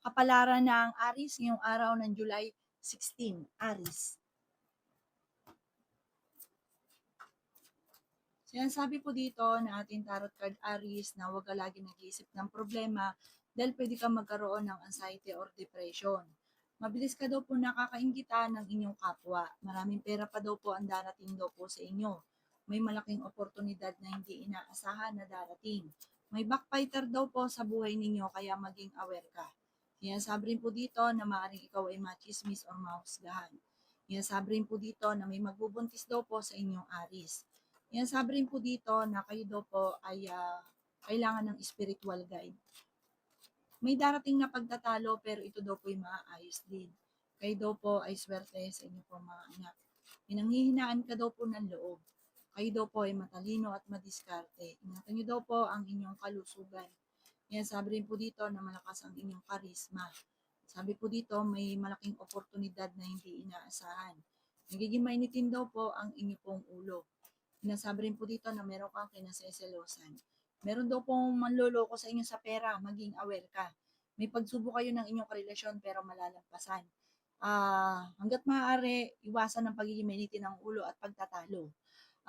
Kapalaran ng Aris ngayong araw ng July 16, Aris. Sinasabi po dito na ating tarot card Aris na huwag ka lagi nag-iisip ng problema dahil pwede kang magkaroon ng anxiety or depression. Mabilis ka daw po nakakainggitan ng inyong kapwa. Maraming pera pa daw po ang darating daw po sa inyo. May malaking oportunidad na hindi inaasahan na darating. May backfighter daw po sa buhay ninyo kaya maging aware ka. Sinasabi rin po dito na maaaring ikaw ay machismis or mahusgahan. Sinasabi rin po dito na may magbubuntis daw po sa inyong Aris. Sinasabi rin po dito na kayo daw po ay kailangan ng spiritual guide. May darating na pagtatalo pero ito daw po ay maaayos din. Kayo daw po ay swerte sa inyo po mga anak. Pinanghihinaan ka daw po ng loob. Kayo daw po ay matalino at madiskarte. Ingatan niyo daw po ang inyong kalusugan. Yan, sabi rin po dito na malakas ang inyong karisma. Sabi po dito may malaking oportunidad na hindi inaasahan. Nagiging mainitin daw po ang inyo pong ulo. Sinasabi rin po dito na meron kang kinaseselosan. Meron daw pong manloloko sa inyo sa pera, maging aware ka. May pagsubok kayo ng inyong karelasyon pero malalampasan. Hanggat maaari, iwasan ang pagiging mainitin ng ulo at pagtatalo.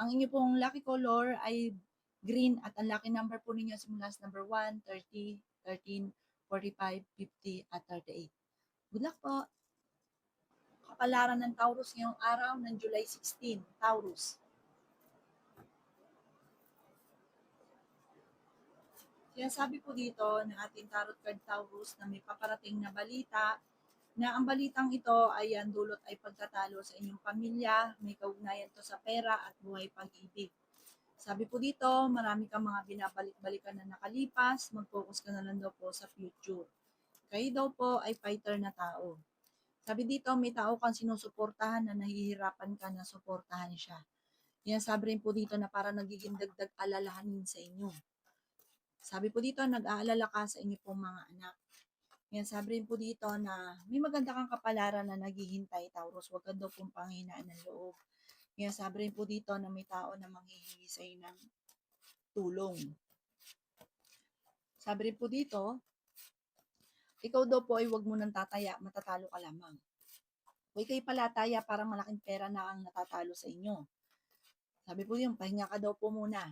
Ang inyo pong lucky color ay green at ang lucky number po ninyo simula sa number 1, 30, 13, 45, 50 at 38. Good luck po! Kapalaran ng Taurus ngayong araw ng July 16, Taurus. Sinasabi po dito ng ating tarot card Taurus na may paparating na balita na ang balitang ito ay ang dulot ay pagtatalo sa inyong pamilya, may kaugnayan to sa pera at buhay pag-ibig. Sabi po dito, marami kang mga binabalik-balikan na nakalipas, mag-focus ka na lang daw po sa future. Kayo daw po ay fighter na tao. Sabi dito, may tao kang sinusuportahan na nahihirapan ka na suportahan siya. Yan sabi rin po dito na para nagiging dagdag alalahanin sa inyo. Sabi po dito, nag-aalala ka sa inyo pong mga anak. Yan, sabi rin po dito na may maganda kang kapalaran na naghihintay, Taurus. Huwag ka daw pong panghinaan ng loob. Yan, sabi rin po dito na may tao na manghihingi sa iyo ng tulong. Sabi rin po dito, ikaw daw po ay huwag mo nang tataya, matatalo ka lamang. Huwag kayo palataya, parang malaking pera na ang natatalo sa inyo. Sabi po yun, pahinga ka daw po muna.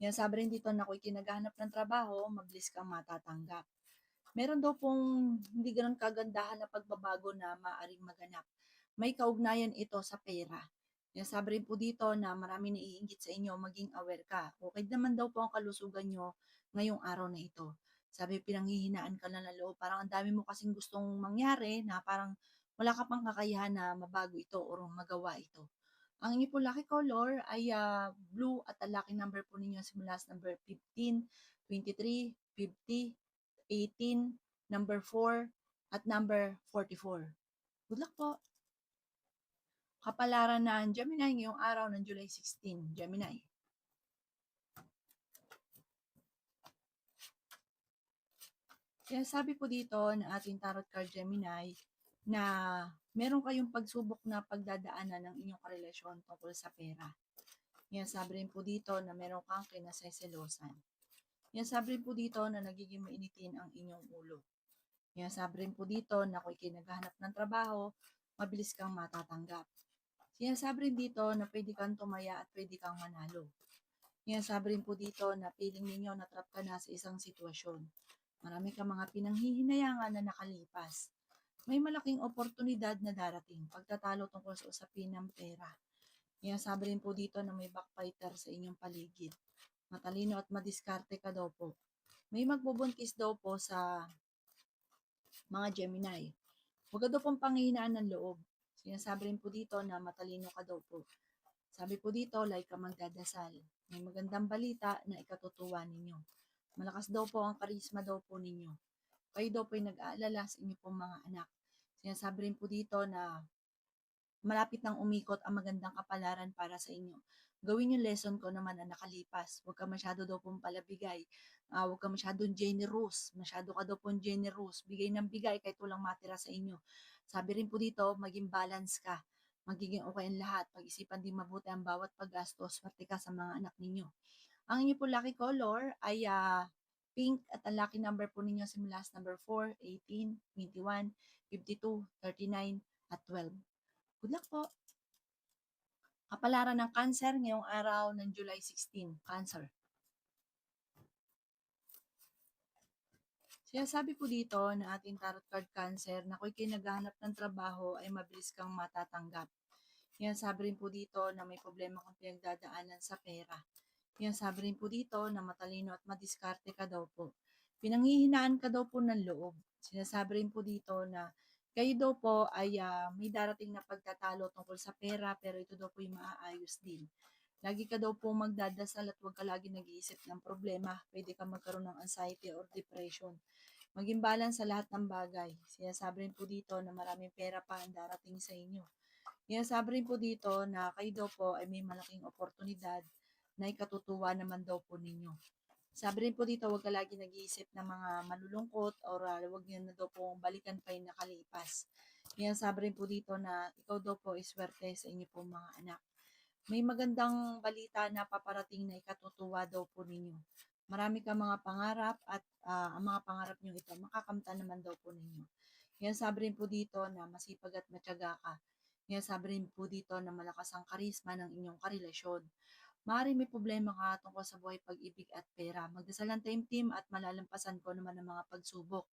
Yan, sabi rin dito na kung kinaghanap ng trabaho, mabilis kang matatanggap. Meron daw pong hindi ganun kagandahan na pagbabago na maaring maganap. May kaugnayan ito sa pera. Yan, sabi rin po dito na marami naiinggit sa inyo, maging aware ka. Okay naman daw po ang kalusugan nyo ngayong araw na ito. Sabi, pinanghihinaan ka na ng loob. Parang ang dami mo kasing gustong mangyari na parang wala ka pang kakayahan na mabago ito o magawa ito. Ang inyo po lucky color ay blue at ang lucky number po ninyo simula sa number 15, 23, 50, 18, number 4, at number 44. Good luck po! Kapalaran ng Gemini ngayong araw ng July 16, Gemini. Kaya sabi po dito ng ating tarot card Gemini na meron kayong pagsubok na pagdadaanan ng inyong karelasyon tungkol sa pera. Yan, sabi rin po dito na meron kang kinaseselosan. Yan, sabi rin po dito na nagiging mainitin ang inyong ulo. Yan, sabi rin po dito na kung kinaghahanap ng trabaho, mabilis kang matatanggap. Sinasabi rin dito na pwede kang tumaya at pwede kang manalo. Sinasabi rin po dito na piling ninyo na trap ka na sa isang sitwasyon. Marami kang mga pinanghihinayangan na nakalipas. May malaking oportunidad na darating, pagtatalo tungkol sa usapin ng pera. Sabi rin po dito na may backfighter sa inyong paligid. Matalino at madiskarte ka daw po. May magbubuntis daw po sa mga Gemini. Huwag ka daw pong panghihinaan ng loob. Sinasabi rin po dito na matalino ka daw po. Sabi po dito, like ka magdadasal. May magandang balita na ikatutuwa ninyo. Malakas daw po ang karisma daw po ninyo. Kayo daw po ay nag-aalala sa inyo pong mga anak. Sinasabi rin po dito na malapit nang umikot ang magandang kapalaran para sa inyo. Gawin yung lesson ko naman na nakalipas. Huwag ka masyado daw pong palabigay. Huwag ka masyadong generous. Masyado ka daw pong generous. Bigay ng bigay kahit walang matira sa inyo. Sabi rin po dito, maging balance ka. Magiging okay ang lahat. Pag-isipan din mabuti ang bawat paggastos. Swerte ka sa mga anak ninyo. Ang inyo po lucky color ay pink at ang lucky number po ninyo simula sa number 4, 18, 21, 52, 39, at 12. Good luck po! Kapalaran ng Cancer ngayong araw ng July 16, Cancer. Sinasabi po dito na ating tarot card Cancer na kung ikay naghahanap ng trabaho ay mabilis kang matatanggap. Yan sabi rin po dito na may problema kang pinagdadaanan sa pera. Yan sabi rin po dito na matalino at madiskarte ka daw po. Pinanghihinaan ka daw po ng loob. Sinasabi rin po dito na kayo daw po ay may darating na pagtatalo tungkol sa pera pero ito daw po yung maaayos din. Lagi ka daw po magdadasal at huwag ka lagi nag-iisip ng problema. Pwede ka magkaroon ng anxiety or depression. Maging balance sa lahat ng bagay. Sinasabi rin po dito na maraming pera pa ang darating sa inyo. Sinasabi rin po dito na kayo daw po ay may malaking oportunidad na ikatutuwa naman daw po ninyo. Sabi rin po dito, huwag ka lagi nag-iisip ng mga malulungkot or huwag niyo na daw po balikan pa yung nakalipas. Sabi rin po dito na ikaw daw po ay swerte sa inyo pong mga anak. May magandang balita na paparating na ikatutuwa daw po ninyo. Marami ka mga pangarap at ang mga pangarap nyo ito, makakamtan naman daw po ninyo. Sabi rin po dito na masipag at matyaga ka. Sabi rin po dito na malakas ang karisma ng inyong karelasyon. Maaaring may problema ka tungkol sa buhay, pag-ibig at pera. Magdasal ng team at malalampasan ko naman ang mga pagsubok.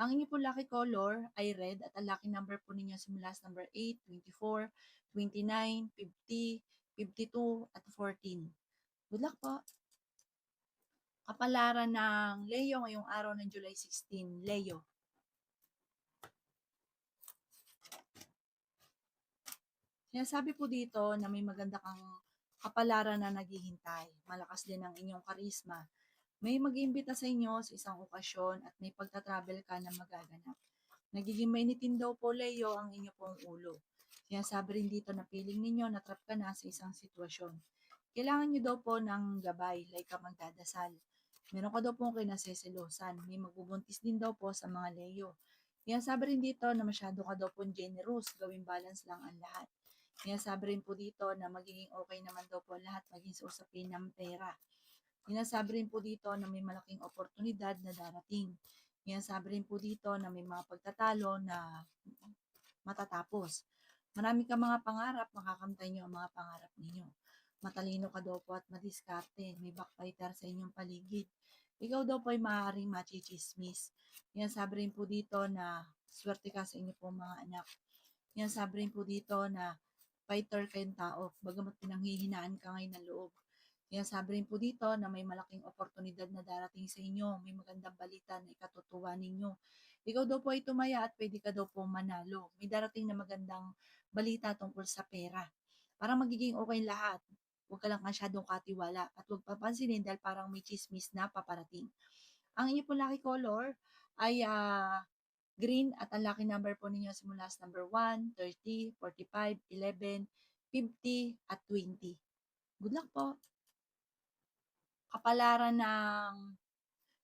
Ang inyo po lucky color ay red at ang lucky number po ninyo simula sa number 8, 24, 29, 50, 52, at 14. Good luck po! Kapalaran ng Leo ngayong araw ng July 16. Leo. Sinasabi po dito na may maganda kang kapalaran na naghihintay. Malakas din ang inyong karisma. May mag-iimbita sa inyo sa isang okasyon at may pagta-travel ka na magaganap. Nagiging mainitin daw po, Leo, ang inyo pong ulo. Sinasabi rin dito na feeling ninyo na trap ka na sa isang sitwasyon. Kailangan nyo daw po ng gabay, like ka magdadasal. Meron ka daw po kinaseselosan. May magbubuntis din daw po sa mga Leo. Sabi rin dito na masyado ka daw po generous. Gawing balance lang ang lahat. Sabi rin po dito na magiging okay naman daw po lahat maging sa usapin ng pera. Sabi rin po dito na may malaking oportunidad na darating. Sabi rin po dito na may mga pagtatalo na matatapos. Marami ka mga pangarap, makakamtay nyo ang mga pangarap ninyo. Matalino ka daw po at madiskarte. May backfighter sa inyong paligid. Ikaw daw po ay maaaring machichismis. Sabi rin po dito na swerte ka sa inyo po mga anak. Sabi rin po dito na fighter kayong tao, bagamat pinanghihinaan ka ngayon ng loob. Sabi rin po dito na may malaking oportunidad na darating sa inyo, may magandang balita na ikatutuwa ninyo. Ikaw daw po ay tumaya at pwede ka daw po manalo. May darating na magandang balita tungkol sa pera. Parang magiging okay lahat. Huwag ka lang masyadong katiwala at huwag papansinin dahil parang may chismis na paparating. Ang inyo po lucky color ay green at ang lucky number po ninyo simula sa number 1, 30, 45, 11, 50, at 20. Good luck po! Kapalaran ng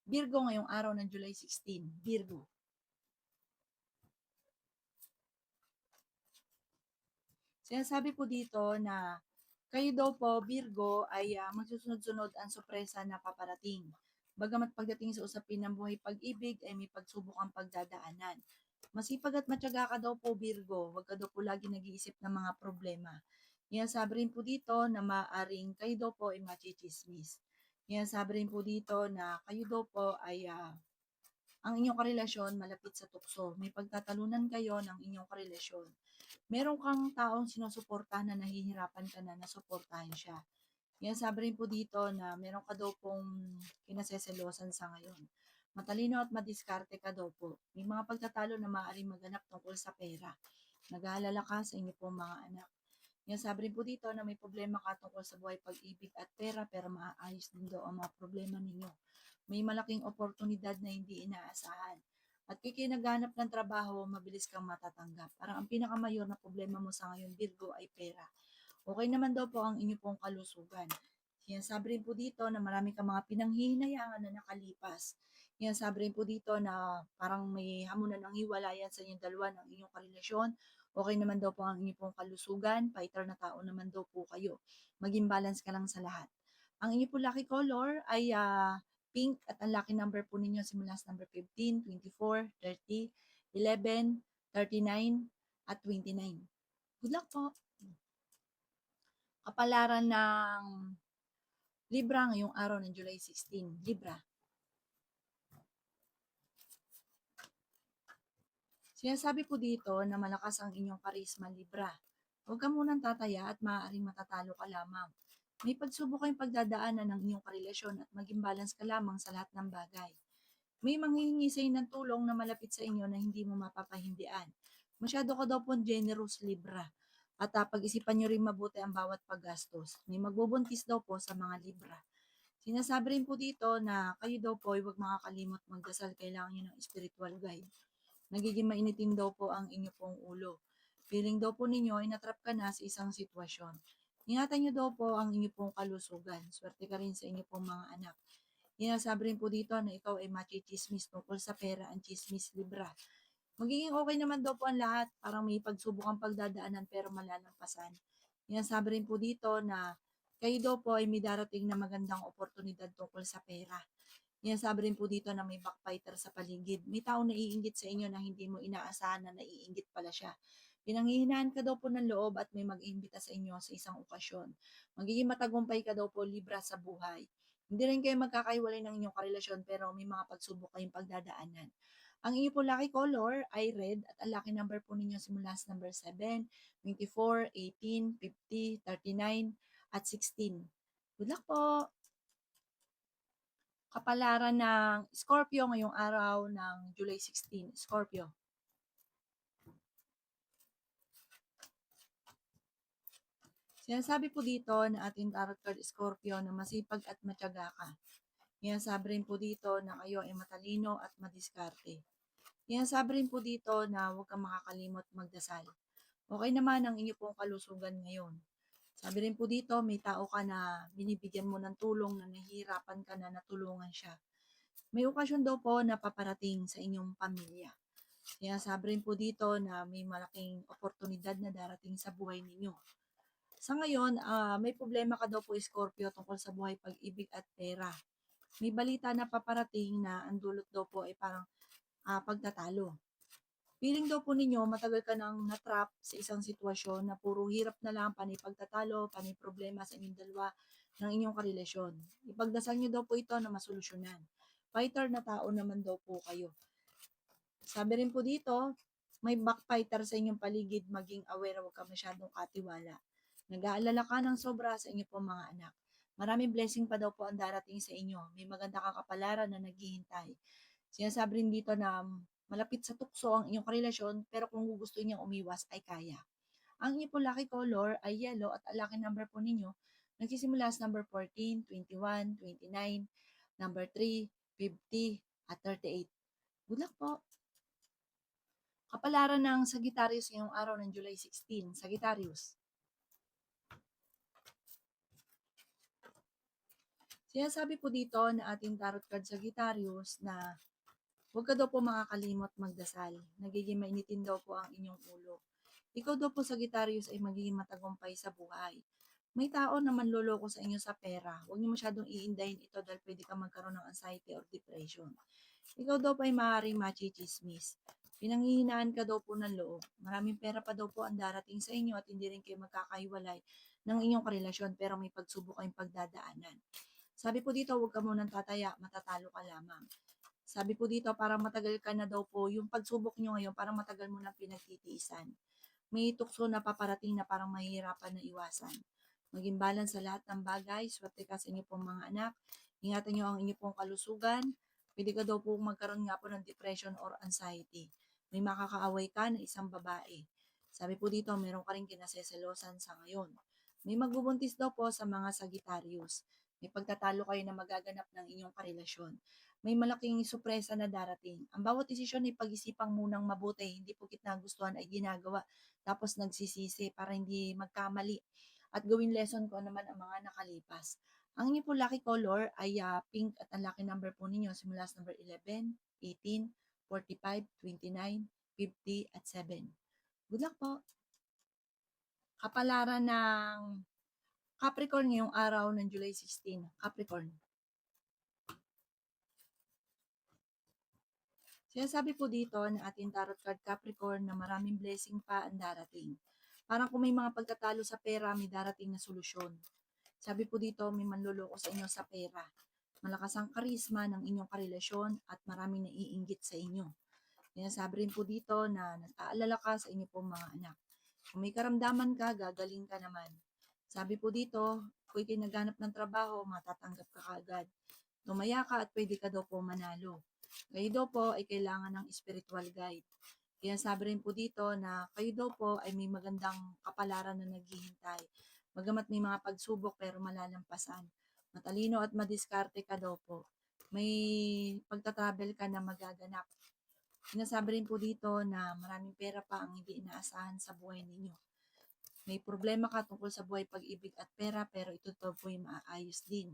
Virgo ngayong araw ng July 16. Virgo. Sinasabi po dito na kayo daw po, Virgo, ay magsusunod-sunod ang sorpresa na paparating. Bagamat pagdating sa usapin ng buhay pag-ibig ay may pagsubok ang pagdadaanan. Masipag at matyaga ka daw po, Virgo. Huwag ka daw po lagi nag-iisip ng mga problema. Sabi rin po dito na maaring kayo daw po ay machichismis. Sabi rin po dito na kayo daw po ay ang inyong karelasyon malapit sa tukso. May pagtatalunan kayo ng inyong karelasyon. Meron kang taong sinusuportahan na nahihirapan ka na nasuportahan siya. Sabi rin po dito na meron ka daw pong kinaseselosan sa ngayon. Matalino at madiskarte ka daw po. May mga pagtatalo na maaaring maganap tungkol sa pera. Nag-aalala ka sa inyo pong mga anak. Sabi rin po dito na may problema ka tungkol sa buhay pag-ibig at pera pero maayos din daw ang mga problema ninyo. May malaking oportunidad na hindi inaasahan. At kaya naghanap ng trabaho, mabilis kang matatanggap. Parang ang pinakamayor na problema mo sa ngayon, Virgo, ay pera. Okay naman daw po ang inyo pong kalusugan. Sabi rin po dito na marami kang mga pinanghihinayangan na nakalipas. Sabi rin po dito na parang may hamunan ng hiwalayan sa inyong dalawa ng inyong karelasyon. Okay naman daw po ang inyong pong kalusugan. Fighter na tao naman daw po kayo. Maging balance ka lang sa lahat. Ang inyong po lucky color ay pink at ang lucky number po ninyo simula sa number 15, 24, 30, 11, 39, at 29. Good luck po! Kapalaran ng Libra ngayong araw ng July 16. Libra. Sinasabi po dito na malakas ang inyong karisma, Libra. Huwag ka munang tataya at maaaring matatalo ka lamang. May pagsubok kayong pagdadaanan ng inyong karelasyon at maging balance ka lamang sa lahat ng bagay. May manghihingi sa ng tulong na malapit sa inyo na hindi mo mapapahindian. Masyado ka daw po generous, Libra. At pag-isipan nyo rin mabuti ang bawat paggastos. May magbubuntis daw po sa mga Libra. Sinasabi rin po dito na kayo daw po ay huwag makakalimot magdasal. Kailangan nyo ng spiritual guide. Nagiging mainitin daw po ang inyo pong ulo. Feeling daw po ninyo ay natrap ka na sa isang sitwasyon. Ingatan nyo daw po ang inyo pong kalusugan. Swerte ka rin sa inyo pong mga anak. Sinasabi rin po dito na ikaw ay machichismis tungkol sa pera ang chismis, Libra. Magiging okay naman daw po ang lahat. Parang may pagsubok ang pagdadaanan pero malalampasan. Sinasabi rin po dito na kayo daw po ay may darating na magandang oportunidad tungkol sa pera. Sinasabi rin po dito na may backbiter sa paligid. May taong naiinggit sa inyo na hindi mo inaasahan na naiinggit pala siya. Pinanghihinaan ka daw po ng loob at may mag-iimbita sa inyo sa isang okasyon. Magiging matagumpay ka daw po, Libra, sa buhay. Hindi rin kayo magkakaiwalay ng inyong karelasyon pero may mga pagsubok kayong pagdadaanan. Ang inyo po lucky color ay red at ang lucky number po ninyo simula sa number 7, 24, 18, 50, 39, at 16. Good luck po! Kapalaran ng Scorpio ngayong araw ng July 16. Scorpio. Sinasabi po dito na ating tarot card Scorpio na masipag at matyaga ka. Sinasabi rin po dito na kayo ay matalino at madiskarte. Sinasabi rin po dito na huwag kang makakalimot magdasal. Okay naman ang inyo pong kalusugan ngayon. Sabi rin po dito, may tao ka na binibigyan mo ng tulong na nahihirapan ka na natulungan siya. May okasyon daw po na paparating sa inyong pamilya. Sinasabi rin po dito na may malaking oportunidad na darating sa buhay ninyo. Sa ngayon, may problema ka daw po, Scorpio, tungkol sa buhay, pag-ibig at pera. May balita na paparating na ang dulot daw po ay parang pagtatalo. Feeling daw po ninyo, matagal ka nang natrap sa isang sitwasyon na puro hirap na lang, panay pagtatalo, panay problema sa inyong dalawa ng inyong karelasyon. Ipagdasal nyo daw po ito na masolusyonan. Fighter na tao naman daw po kayo. Sabi rin po dito, may backfighter sa inyong paligid, maging aware, huwag ka masyadong katiwala. Nag-aalala ka ng sobra sa inyo po mga anak. Maraming blessing pa daw po ang darating sa inyo. May maganda kang kapalaran na naghihintay. Sinasabi rin dito na malapit sa tukso ang inyong karelasyon, pero kung gusto niyang umiwas ay kaya. Ang inyong po lucky color ay yellow at ang lucky number po ninyo nagsisimula sa number 14, 21, 29, number 3, 50, at 38. Good luck po! Kapalaran ng Sagittarius ngayong araw ng July 16. Sagittarius. Sinasabi po dito na ating tarot card Sagittarius na huwag ka daw po makakalimot magdasal. Nagiging mainitin daw po ang inyong ulo. Ikaw daw po Sagittarius ay magiging matagumpay sa buhay. May tao na manloloko sa inyo sa pera. Huwag niyo masyadong iindahin ito dahil pwede ka magkaroon ng anxiety or depression. Ikaw daw po ay maaaring machichismis. Pinanghihinaan ka daw po ng loob. Maraming pera pa daw po ang darating sa inyo at hindi rin kayo magkakahiwalay ng inyong karelasyon pero may pagsubok kayong pagdadaanan. Sabi po dito, huwag ka munang tataya, matatalo ka lamang. Sabi po dito, parang matagal ka na daw po, yung pagsubok nyo ngayon, parang matagal mo na pinagtitiisan. May tukso na paparating na parang mahihirapan na iwasan. Maging balance sa lahat ng bagay, swerte ka sa inyo pong mga anak, ingatan nyo ang inyo pong kalusugan, pwede ka daw po magkaroon nga po ng depression or anxiety. May makakaaway ka na isang babae. Sabi po dito, meron ka rin kinaseselosan sa ngayon. May magbubuntis daw po sa mga Sagittarius. May pagtatalo kayo na magaganap ng inyong karelasyon. May malaking supresa na darating. Ang bawat desisyon ay pag-isipang munang mabuti, hindi po kita gustuhan ay ginagawa tapos nagsisisi para hindi magkamali at gawin lesson ko naman ang mga nakalipas. Ang inyo po lucky color ay pink at ang lucky number po ninyo simula sa number 11, 18, 45, 29, 50, at 7. Good luck po! Kapalaran ng Capricorn ngayong araw ng July 16. Capricorn. Sinasabi po dito ng ating tarot card Capricorn na maraming blessing pa ang darating. Parang kung may mga pagtatalo sa pera, may darating na solusyon. Sabi po dito, may manloloko sa inyo sa pera. Malakas ang karisma ng inyong karelasyon at maraming naiinggit sa inyo. Sinasabi rin po dito na nag-aalala ka sa inyo pong mga anak. Kung may karamdaman ka, gagaling ka naman. Sabi po dito, kung ikay naghanap ng trabaho, matatanggap ka kaagad. Tumaya ka at pwede ka daw po manalo. Kayo daw po ay kailangan ng spiritual guide. Kaya sabi rin po dito na kayo daw po ay may magandang kapalaran na naghihintay. Bagamat may mga pagsubok pero malalampasan. Matalino at madiskarte ka daw po. May pagta-travel ka na magaganap. Sinasabi rin po dito na maraming pera pa ang hindi inaasahan sa buhay ninyo. May problema ka tungkol sa buhay, pag-ibig at pera pero ito daw po ay maaayos din.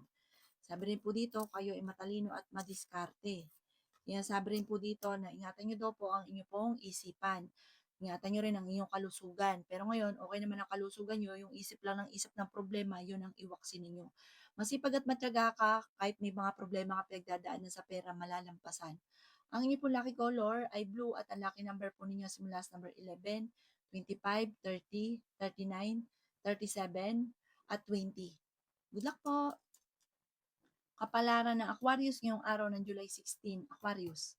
Sabi rin po dito, kayo ay matalino at madiskarte. Sabi rin po dito na ingatan nyo daw po ang inyong pong isipan. Ingatan nyo rin ang inyong kalusugan. Pero ngayon, okay naman ang kalusugan nyo, yung isip lang ng isip ng problema, yun ang iwaksin ninyo. Masipag at matyaga ka, kahit may mga problema ka pinagdadaanan sa pera, malalampasan. Ang inyong po lucky color ay blue at ang lucky number po ninyo simula sa number 11, 25, 30, 39, 37, at 20. Good luck po! Kapalaran ng Aquarius ngayong araw ng July 16, Aquarius.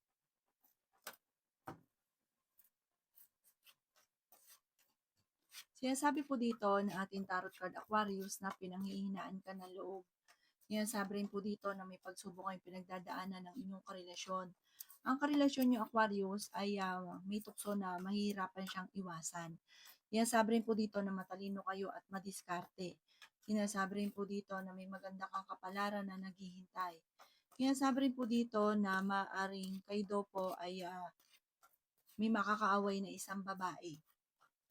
Sinasabi po dito ng ating tarot card Aquarius na pinanghihinaan ka ng loob. Sinasabi rin po dito na may pagsubok kayong pinagdadaanan ng inyong karelasyon. Ang karelasyon nyo Aquarius ay may tukso na mahihirapan siyang iwasan. Sinasabi rin po dito na matalino kayo at madiskarte. Sinasabi rin po dito na may maganda kang kapalaran na naghihintay. Sinasabi rin po dito na maaring kayo daw po ay may makakaaway na isang babae.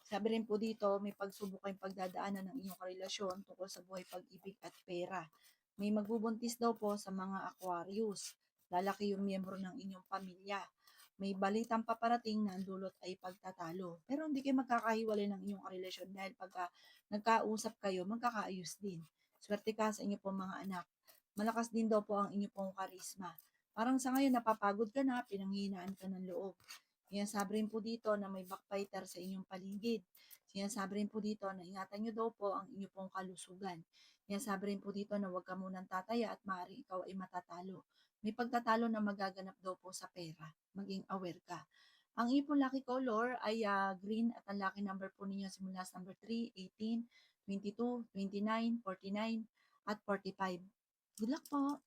Sabi rin po dito, may pagsubok kayong pagdadaanan ng inyong karelasyon tungkol sa buhay, pag-ibig at pera. May magbubuntis daw po sa mga Aquarius. Lalaki yung miyembro ng inyong pamilya. May balitang paparating na ang dulot ay pagtatalo. Pero hindi kayo magkakahiwalay ng inyong karelasyon dahil pagka nagkausap kayo, magkakaayos din. Swerte ka sa inyo pong mga anak. Malakas din daw po ang inyo pong karisma. Parang sa ngayon napapagod ka na, pinanghihinaan ka ng loob. Sinasabi rin po dito na may backbiter sa inyong paligid. Sinasabi rin po dito na ingatan nyo daw po ang inyong pong kalusugan. Sinasabi rin po dito na huwag ka munang tataya at maaaring ikaw ay matatalo. May pagtatalo na magaganap daw po sa pera. Maging aware ka. Ang inyong pong lucky color ay green at ang lucky number po ninyo simula sa number 3, 18, 22, 29, 49, at 45. Good luck po!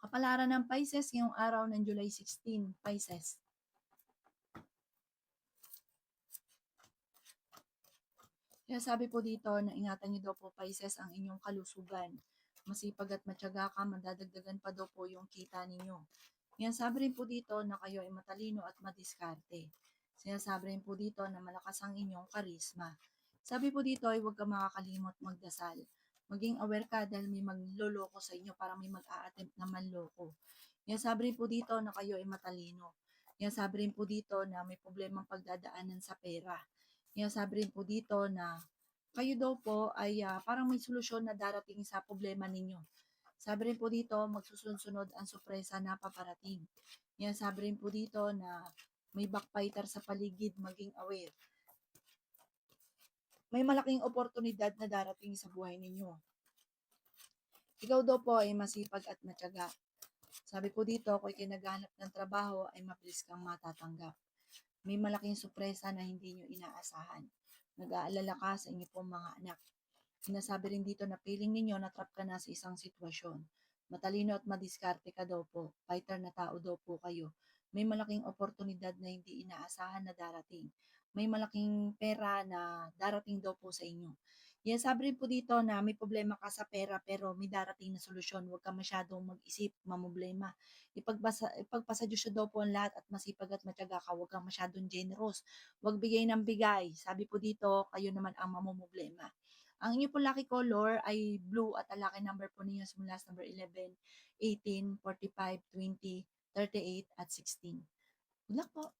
Kapalaran ng Pisces ngayong araw ng July 16, Pisces. Kaya sabi po dito na ingatan niyo daw po Pisces ang inyong kalusugan. Masipag at matyaga ka, madadagdagan pa daw po yung kita ninyo. Sabi rin po dito na kayo ay matalino at madiskarte. Sinasabi rin po dito na malakas ang inyong karisma. Sabi po dito ay huwag ka makakalimot magdasal. Maging aware ka dahil may magloloko sa inyo para may mag-a-attempt na manloko. Sabi rin po dito na kayo ay matalino. Sabi rin po dito na may problemang pagdadaanan sa pera. Sabi rin po dito na kayo daw po ay parang may solusyon na darating sa problema ninyo. Sabi rin po dito, magsusunod ang sorpresa na paparating. Sabi rin po dito na may backbiter sa paligid, maging aware. May malaking oportunidad na darating sa buhay ninyo. Ikaw daw po ay masipag at matyaga. Sabi po dito, kung ikay naghahanap ng trabaho ay mabilis kang matatanggap. May malaking sorpresa na hindi nyo inaasahan. Nag-aalala ka sa inyo pong mga anak. Sinasabi rin dito na feeling ninyo na trap ka na sa isang sitwasyon. Matalino at madiskarte ka daw po. Fighter na tao daw po kayo. May malaking oportunidad na hindi inaasahan na darating. May malaking pera na darating daw po sa inyo. Sabi rin po dito na may problema ka sa pera pero may darating na solusyon. Huwag ka masyadong mag-isip, mamblema. Ipagpasa Diyos daw po ang lahat at masipag at matyaga ka. Huwag kang masyadong generous. Huwag bigay ng bigay. Sabi po dito, kayo naman ang mamumblema. Ang inyo po lucky color ay blue at ang lucky number po ninyo simula sa number 11, 18, 45, 20, 38, at 16. Good luck po!